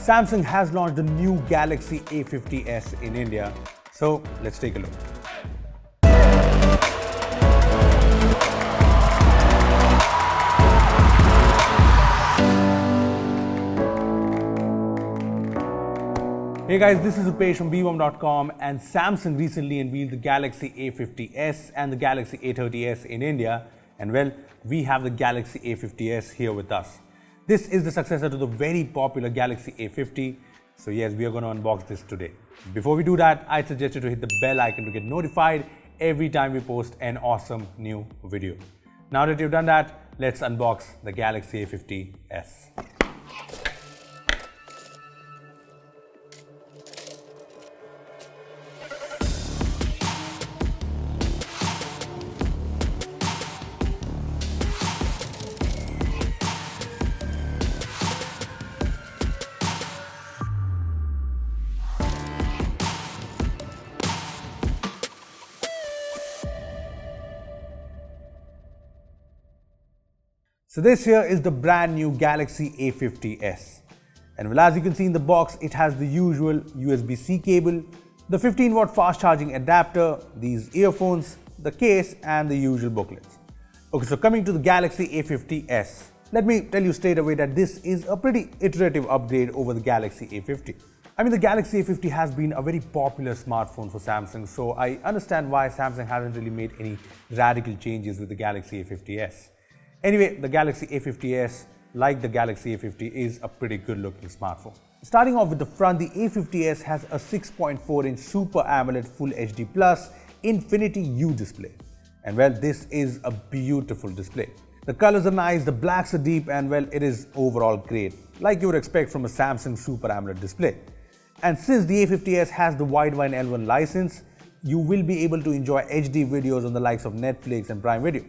Samsung has launched the new Galaxy A50s in India. So let's take a look. Hey guys, this is Upesh from bwom.com, and Samsung recently unveiled the Galaxy A50s and the Galaxy A30s in India, and well, we have the Galaxy A50s here with us. This is the successor to the very popular Galaxy A50, so yes, we are going to unbox this today. Before we do that, I'd suggest you to hit the bell icon to get notified every time we post an awesome new video. Now that you've done that, let's unbox the Galaxy A50s. So this here is the brand new Galaxy A50s, and well, as you can see in the box, it has the usual USB-C cable, the 15-watt fast charging adapter, these earphones, the case and the usual booklets. Okay, so coming to the Galaxy A50s, let me tell you straight away that this is a pretty iterative upgrade over the Galaxy A50. I mean, the Galaxy A50 has been a very popular smartphone for Samsung, so I understand why Samsung hasn't really made any radical changes with the Galaxy A50s. Anyway, the Galaxy A50s, like the Galaxy A50, is a pretty good looking smartphone. Starting off with the front, the A50s has a 6.4-inch Super AMOLED Full HD Plus Infinity U display. And well, this is a beautiful display. The colors are nice, the blacks are deep, and well, it is overall great, like you would expect from a Samsung Super AMOLED display. And since the A50s has the Widevine L1 license, you will be able to enjoy HD videos on the likes of Netflix and Prime Video.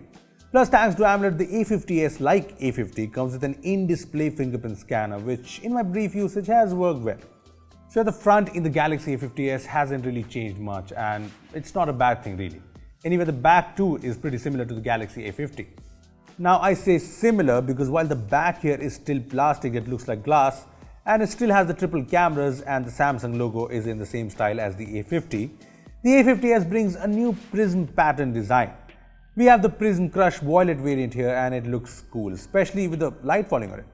Plus, thanks to AMOLED, the A50s, like A50, comes with an in-display fingerprint scanner, which in my brief usage has worked well. So the front in the Galaxy A50s hasn't really changed much, and it's not a bad thing really. Anyway, the back too is pretty similar to the Galaxy A50. Now I say similar because while the back here is still plastic, it looks like glass, and it still has the triple cameras and the Samsung logo is in the same style as the A50, the A50s brings a new prism pattern design. We have the Prism Crush Violet variant here, and it looks cool, especially with the light falling on it.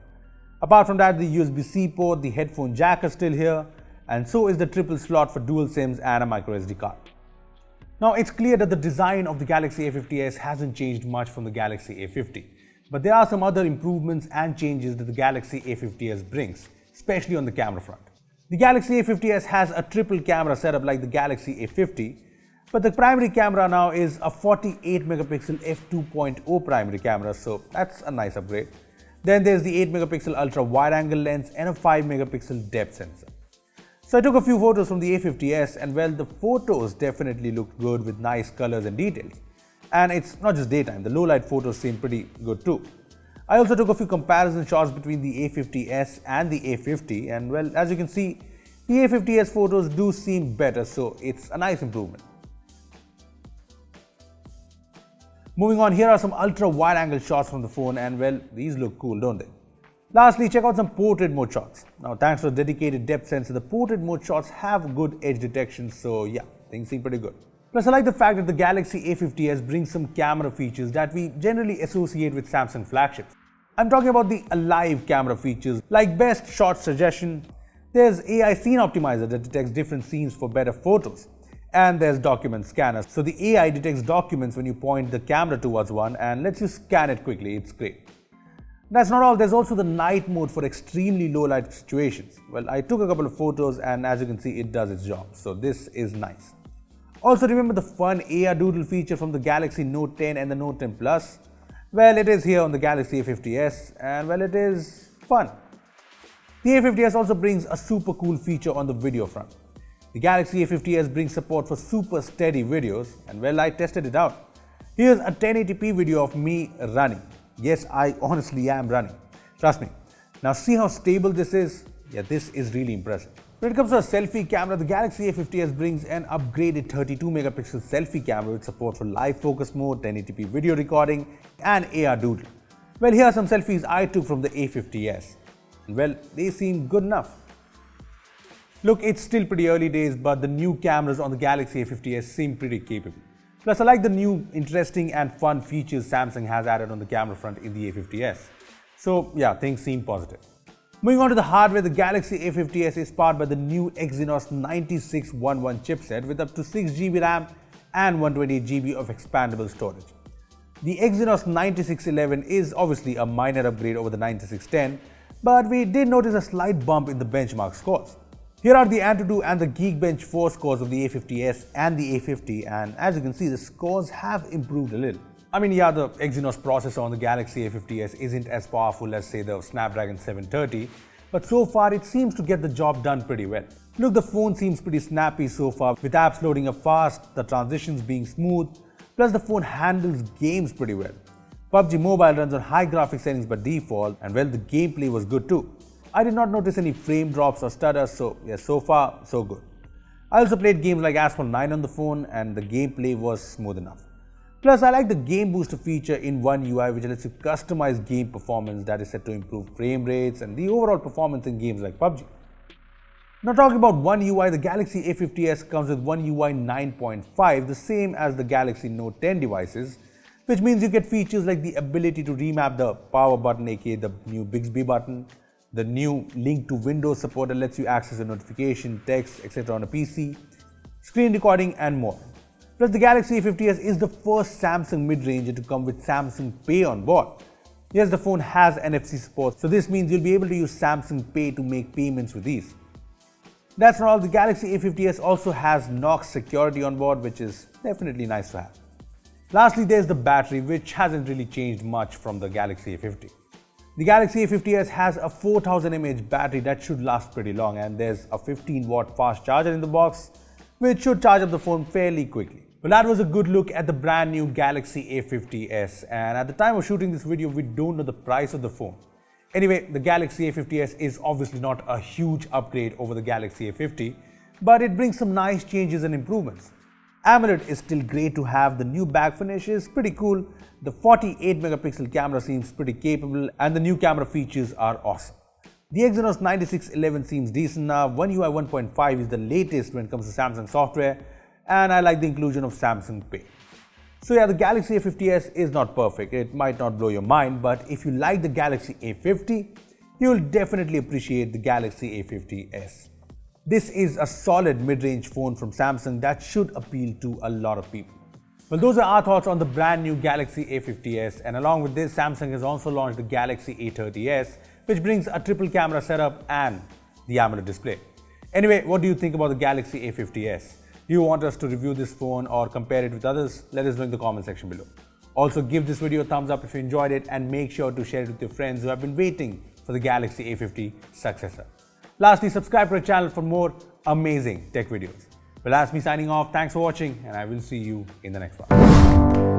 Apart from that, the USB-C port, the headphone jack are still here, and so is the triple slot for dual SIMs and a microSD card. Now, it's clear that the design of the Galaxy A50s hasn't changed much from the Galaxy A50, but there are some other improvements and changes that the Galaxy A50s brings, especially on the camera front. The Galaxy A50s has a triple camera setup like the Galaxy A50, but the primary camera now is a 48 megapixel f2.0 primary camera, so that's a nice upgrade. Then there's the 8 megapixel ultra wide angle lens and a 5 megapixel depth sensor. So I took a few photos from the A50s, and well, the photos definitely looked good with nice colors and details. And it's not just daytime, the low light photos seem pretty good too. I also took a few comparison shots between the A50s and the A50, and well, as you can see, the A50s photos do seem better, so it's a nice improvement. Moving on, here are some ultra wide angle shots from the phone, and well, these look cool, don't they? Lastly, check out some portrait mode shots. Now, thanks to a dedicated depth sensor, the portrait mode shots have good edge detection, so yeah, things seem pretty good. Plus, I like the fact that the Galaxy A50s brings some camera features that we generally associate with Samsung flagships. I'm talking about the Alive camera features like best shot suggestion. There's AI scene optimizer that detects different scenes for better photos. And there's document scanner. So the AI detects documents when you point the camera towards one and lets you scan it quickly. It's great. That's not all. There's also the night mode for extremely low light situations. Well, I took a couple of photos, and as you can see, it does its job. So this is nice. Also, remember the fun AR Doodle feature from the Galaxy Note 10 and the Note 10 Plus? Well, it is here on the Galaxy A50s, and well, it is fun. The A50s also brings a super cool feature on the video front. The Galaxy A50s brings support for super steady videos, and well, I tested it out. Here's a 1080p video of me running. Yes, I honestly am running. Trust me. Now see how stable this is? Yeah, this is really impressive. When it comes to a selfie camera, the Galaxy A50s brings an upgraded 32 megapixel selfie camera with support for live focus mode, 1080p video recording, and AR Doodle. Well, here are some selfies I took from the A50s. Well, they seem good enough. Look, it's still pretty early days, but the new cameras on the Galaxy A50s seem pretty capable. Plus, I like the new interesting and fun features Samsung has added on the camera front in the A50s. So yeah, things seem positive. Moving on to the hardware, the Galaxy A50s is powered by the new Exynos 9611 chipset with up to 6GB RAM and 128GB of expandable storage. The Exynos 9611 is obviously a minor upgrade over the 9610, but we did notice a slight bump in the benchmark scores. Here are the Antutu and the Geekbench 4 scores of the A50s and the A50, and as you can see, the scores have improved a little. I mean, yeah, the Exynos processor on the Galaxy A50s isn't as powerful as, say, the Snapdragon 730, but so far it seems to get the job done pretty well. Look, the phone seems pretty snappy so far, with apps loading up fast, the transitions being smooth, plus the phone handles games pretty well. PUBG Mobile runs on high graphics settings by default, and well, the gameplay was good too. I did not notice any frame drops or stutters, so yeah, so far, so good. I also played games like Asphalt 9 on the phone, and the gameplay was smooth enough. Plus, I like the Game Booster feature in One UI, which lets you customize game performance that is set to improve frame rates and the overall performance in games like PUBG. Now, talking about One UI, the Galaxy A50s comes with One UI 9.5, the same as the Galaxy Note 10 devices, which means you get features like the ability to remap the power button, aka the new Bixby button, the new link to Windows support that lets you access a notification, text, etc. on a PC, screen recording, and more. Plus, the Galaxy A50s is the first Samsung mid-ranger to come with Samsung Pay on board. Yes, the phone has NFC support, so this means you'll be able to use Samsung Pay to make payments with ease. That's not all, the Galaxy A50s also has Knox security on board, which is definitely nice to have. Lastly, there's the battery, which hasn't really changed much from the Galaxy A50. The Galaxy A50s has a 4000 mAh battery that should last pretty long, and there's a 15-watt fast charger in the box, which should charge up the phone fairly quickly. Well, that was a good look at the brand new Galaxy A50s, and at the time of shooting this video, we don't know the price of the phone. Anyway, the Galaxy A50s is obviously not a huge upgrade over the Galaxy A50, but it brings some nice changes and improvements. AMOLED is still great to have, the new back finish is pretty cool, the 48 megapixel camera seems pretty capable, and the new camera features are awesome. The Exynos 9611 seems decent now, One UI 1.5 is the latest when it comes to Samsung software, and I like the inclusion of Samsung Pay. So yeah, the Galaxy A50s is not perfect, it might not blow your mind, but if you like the Galaxy A50, you'll definitely appreciate the Galaxy A50s. This is a solid mid-range phone from Samsung that should appeal to a lot of people. Well, those are our thoughts on the brand new Galaxy A50s, and along with this, Samsung has also launched the Galaxy A30s, which brings a triple camera setup and the AMOLED display. Anyway, what do you think about the Galaxy A50s? Do you want us to review this phone or compare it with others? Let us know in the comment section below. Also, give this video a thumbs up if you enjoyed it, and make sure to share it with your friends who have been waiting for the Galaxy A50 successor. Lastly, subscribe to our channel for more amazing tech videos. Well, that's me signing off. Thanks for watching, and I will see you in the next one.